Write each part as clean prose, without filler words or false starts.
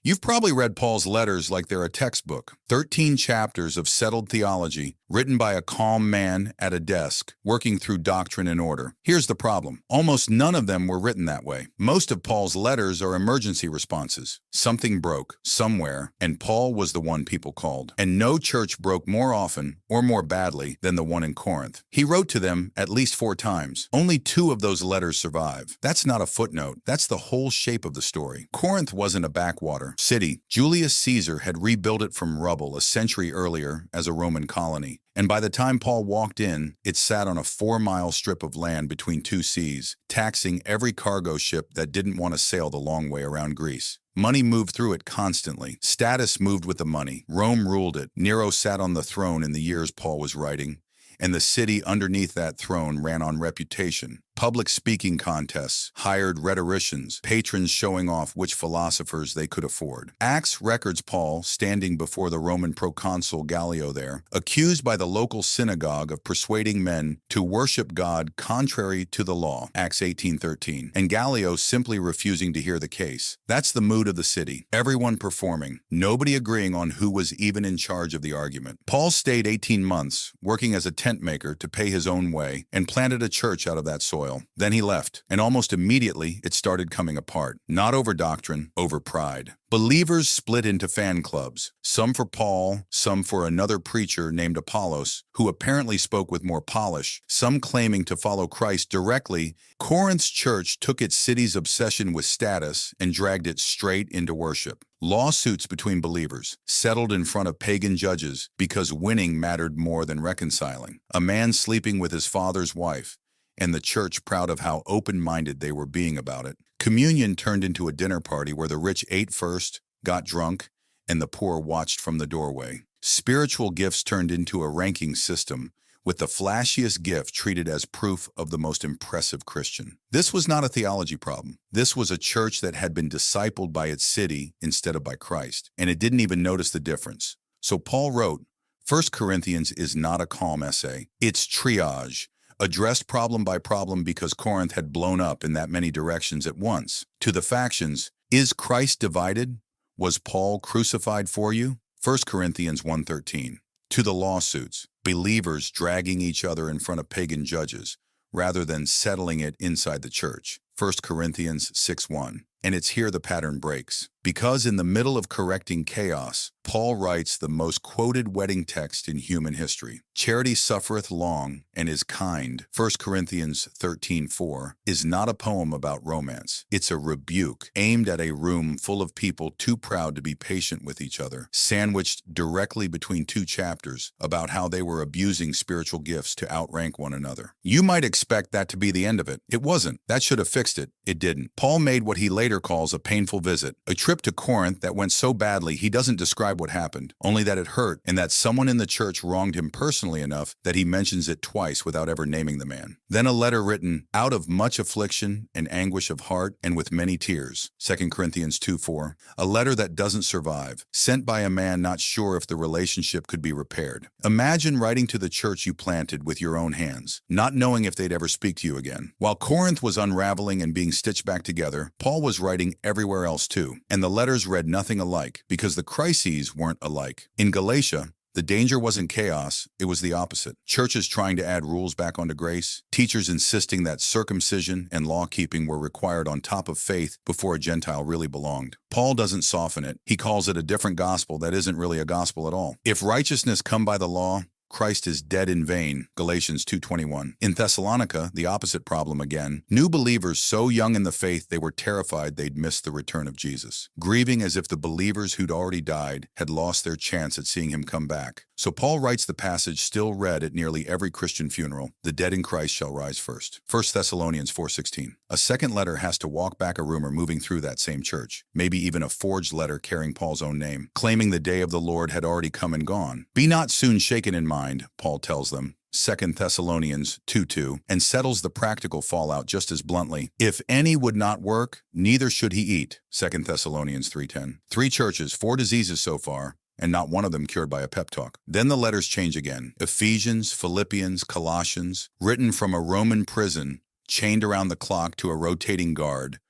You've probably read Paul's letters like they're a textbook. 13 chapters of settled theology, written by a calm man at a desk, working through doctrine and order. Here's the problem. Almost none of them were written that way. Most of Paul's letters are emergency responses. Something broke, somewhere, and Paul was the one people called. And no church broke more often, or more badly, than the one in Corinth. He wrote to them at least 4 times. Only 2 of those letters survive. That's not a footnote. That's the whole shape of the story. Corinth wasn't a backwater city. Julius Caesar had rebuilt it from rubble a century earlier as a Roman colony. And by the time Paul walked in, it sat on a 4-mile strip of land between 2 seas, taxing every cargo ship that didn't want to sail the long way around Greece. Money moved through it constantly. Status moved with the money. Rome ruled it. Nero sat on the throne in the years Paul was writing. And the city underneath that throne ran on reputation. Public speaking contests, hired rhetoricians, patrons showing off which philosophers they could afford. Acts records Paul standing before the Roman proconsul Gallio there, accused by the local synagogue of persuading men to worship God contrary to the law, Acts 18:13, and Gallio simply refusing to hear the case. That's the mood of the city. Everyone performing, nobody agreeing on who was even in charge of the argument. Paul stayed 18 months, working as a tent maker to pay his own way, and planted a church out of that soil. Then he left, and almost immediately it started coming apart. Not over doctrine, over pride. Believers split into fan clubs, some for Paul, some for another preacher named Apollos, who apparently spoke with more polish, some claiming to follow Christ directly. Corinth's church took its city's obsession with status and dragged it straight into worship. Lawsuits between believers, settled in front of pagan judges because winning mattered more than reconciling. A man sleeping with his father's wife, and the church proud of how open-minded they were being about it. Communion turned into a dinner party where the rich ate first, got drunk, and the poor watched from the doorway. Spiritual gifts turned into a ranking system, with the flashiest gift treated as proof of the most impressive Christian. This was not a theology problem. This was a church that had been discipled by its city instead of by Christ, and it didn't even notice the difference. So Paul wrote, 1 Corinthians is not a calm essay. It's triage. Addressed problem by problem because Corinth had blown up in that many directions at once. To the factions, is Christ divided? Was Paul crucified for you? 1 Corinthians 1:13. To the lawsuits, believers dragging each other in front of pagan judges, rather than settling it inside the church. 1 Corinthians 6:1. And it's here the pattern breaks. Because in the middle of correcting chaos, Paul writes the most quoted wedding text in human history. Charity suffereth long and is kind, 1 Corinthians 13:4, is not a poem about romance. It's a rebuke aimed at a room full of people too proud to be patient with each other, sandwiched directly between 2 chapters about how they were abusing spiritual gifts to outrank one another. You might expect that to be the end of it. It wasn't. That should have fixed it. It didn't. Paul made what he later calls a painful visit, a trip to Corinth that went so badly he doesn't describe what happened, only that it hurt and that someone in the church wronged him personally enough that he mentions it twice without ever naming the man. Then a letter written out of much affliction and anguish of heart and with many tears, 2 Corinthians 2:4, a letter that doesn't survive, sent by a man not sure if the relationship could be repaired. Imagine writing to the church you planted with your own hands, not knowing if they'd ever speak to you again. While Corinth was unraveling and being stitched back together, Paul was writing everywhere else too, and the letters read nothing alike because the crises weren't alike. In Galatia, the danger wasn't chaos, it was the opposite. Churches trying to add rules back onto grace, teachers insisting that circumcision and law-keeping were required on top of faith before a Gentile really belonged. Paul doesn't soften it. He calls it a different gospel that isn't really a gospel at all. If righteousness come by the law, Christ is dead in vain, Galatians 2:21. In Thessalonica, the opposite problem again. New believers so young in the faith they were terrified they'd miss the return of Jesus, grieving as if the believers who'd already died had lost their chance at seeing him come back. So Paul writes the passage still read at nearly every Christian funeral, the dead in Christ shall rise first. 1 Thessalonians 4:16. A second letter has to walk back a rumor moving through that same church, maybe even a forged letter carrying Paul's own name, claiming the day of the Lord had already come and gone. Be not soon shaken in mind, Paul tells them, 2 Thessalonians 2:2, and settles the practical fallout just as bluntly. If any would not work, neither should he eat, 2 Thessalonians 3:10. 3 churches, 4 diseases so far, and not one of them cured by a pep talk. Then the letters change again. Ephesians, Philippians, Colossians, written from a Roman prison, chained around the clock to a rotating guard,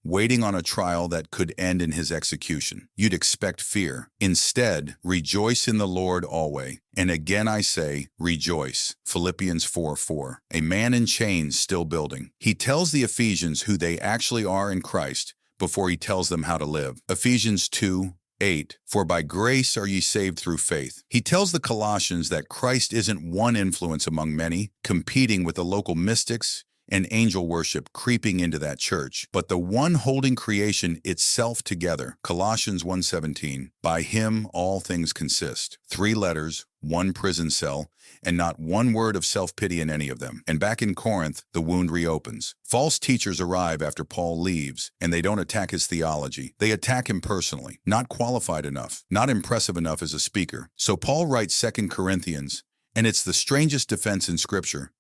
waiting on a trial that could end in his execution. You'd expect fear. Instead, rejoice in the Lord always. And again I say, rejoice. Philippians 4:4. A man in chains still building. He tells the Ephesians who they actually are in Christ before he tells them how to live. Ephesians 2:8, for by grace are ye saved through faith. He tells the Colossians that Christ isn't one influence among many, competing with the local mystics and angel worship creeping into that church, but the one holding creation itself together. Colossians 1:17, by him all things consist. 3 letters, 1 prison cell, and not one word of self-pity in any of them. And back in Corinth, the wound reopens. False teachers arrive after Paul leaves, and they don't attack his theology. They attack him personally. Not qualified enough, not impressive enough as a speaker. So Paul writes 2 Corinthians, and it's the strangest defense in Scripture,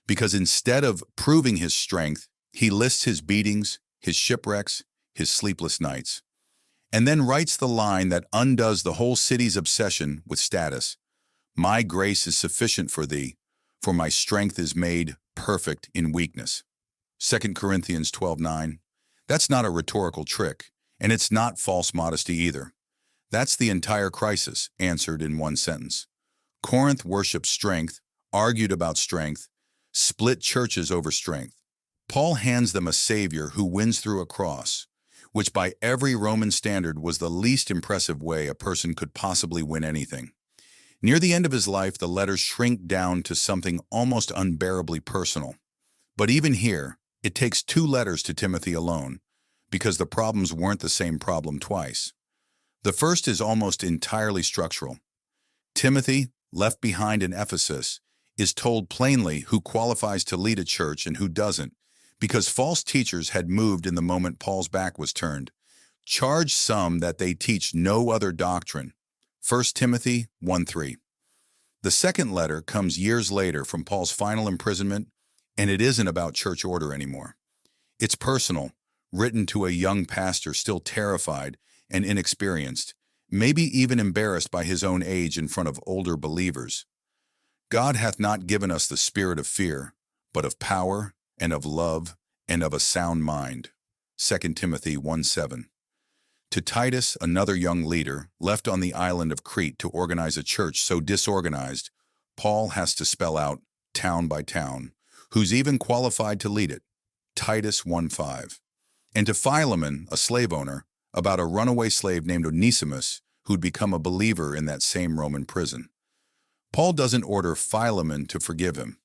because instead of proving his strength, he lists his beatings, his shipwrecks, his sleepless nights, and then writes the line that undoes the whole city's obsession with status. My grace is sufficient for thee, for my strength is made perfect in weakness. 2 Corinthians 12:9. That's not a rhetorical trick, and it's not false modesty either. That's the entire crisis, answered in one sentence. Corinth worshipped strength, argued about strength, split churches over strength. Paul hands them a Savior who wins through a cross, which by every Roman standard was the least impressive way a person could possibly win anything. Near the end of his life, the letters shrink down to something almost unbearably personal. But even here, it takes 2 letters to Timothy alone, because the problems weren't the same problem twice. The first is almost entirely structural. Timothy, left behind in Ephesus, is told plainly who qualifies to lead a church and who doesn't, because false teachers had moved in the moment Paul's back was turned. Charge some that they teach no other doctrine. 1 Timothy 1:3. The second letter comes years later from Paul's final imprisonment, and it isn't about church order anymore. It's personal, written to a young pastor still terrified and inexperienced, maybe even embarrassed by his own age in front of older believers. God hath not given us the spirit of fear, but of power, and of love, and of a sound mind. 2 Timothy 1:7. To Titus, another young leader, left on the island of Crete to organize a church so disorganized, Paul has to spell out, town by town, who's even qualified to lead it. Titus 1:5. And to Philemon, a slave owner, about a runaway slave named Onesimus, who'd become a believer in that same Roman prison. Paul doesn't order Philemon to forgive him.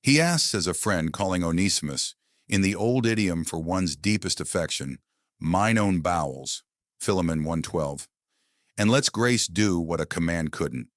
He asks as a friend, calling Onesimus, in the old idiom for one's deepest affection, mine own bowels, Philemon 1:12. And let's grace do what a command couldn't.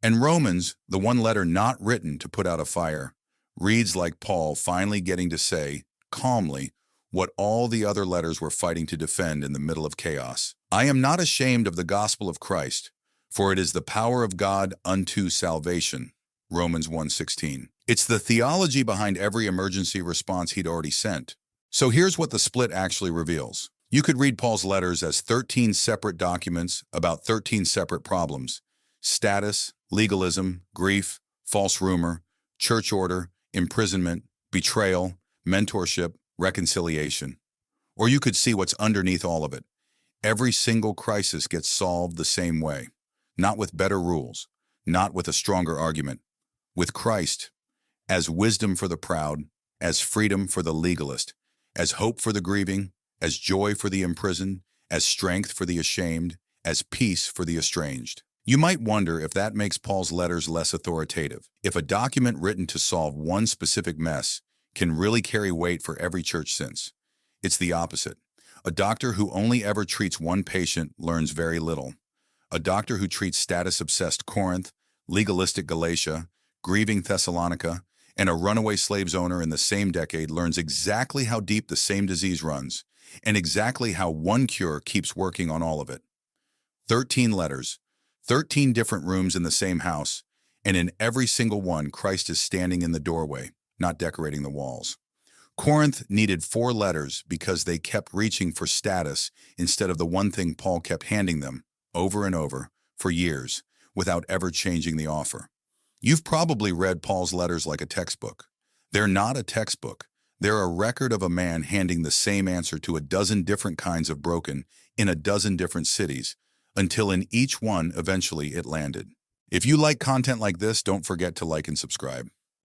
And Romans, the one letter not written to put out a fire, reads like Paul finally getting to say, calmly, what all the other letters were fighting to defend in the middle of chaos. I am not ashamed of the gospel of Christ, for it is the power of God unto salvation. Romans 1:16. It's the theology behind every emergency response he'd already sent. So here's what the split actually reveals. You could read Paul's letters as 13 separate documents about 13 separate problems: status, legalism, grief, false rumor, church order, imprisonment, betrayal, mentorship, reconciliation. Or you could see what's underneath all of it. Every single crisis gets solved the same way. Not with better rules, not with a stronger argument. With Christ, as wisdom for the proud, as freedom for the legalist, as hope for the grieving, as joy for the imprisoned, as strength for the ashamed, as peace for the estranged. You might wonder if that makes Paul's letters less authoritative. If a document written to solve one specific mess can really carry weight for every church since. It's the opposite. A doctor who only ever treats one patient learns very little. A doctor who treats status-obsessed Corinth, legalistic Galatia, grieving Thessalonica, and a runaway slaves owner in the same decade learns exactly how deep the same disease runs, and exactly how one cure keeps working on all of it. 13 letters, 13 different rooms in the same house, and in every single one, Christ is standing in the doorway, not decorating the walls. Corinth needed 4 letters because they kept reaching for status instead of the one thing Paul kept handing them, over and over, for years, without ever changing the offer. You've probably read Paul's letters like a textbook. They're not a textbook. They're a record of a man handing the same answer to a dozen different kinds of broken in a dozen different cities, until in each one eventually it landed. If you like content like this, don't forget to like and subscribe.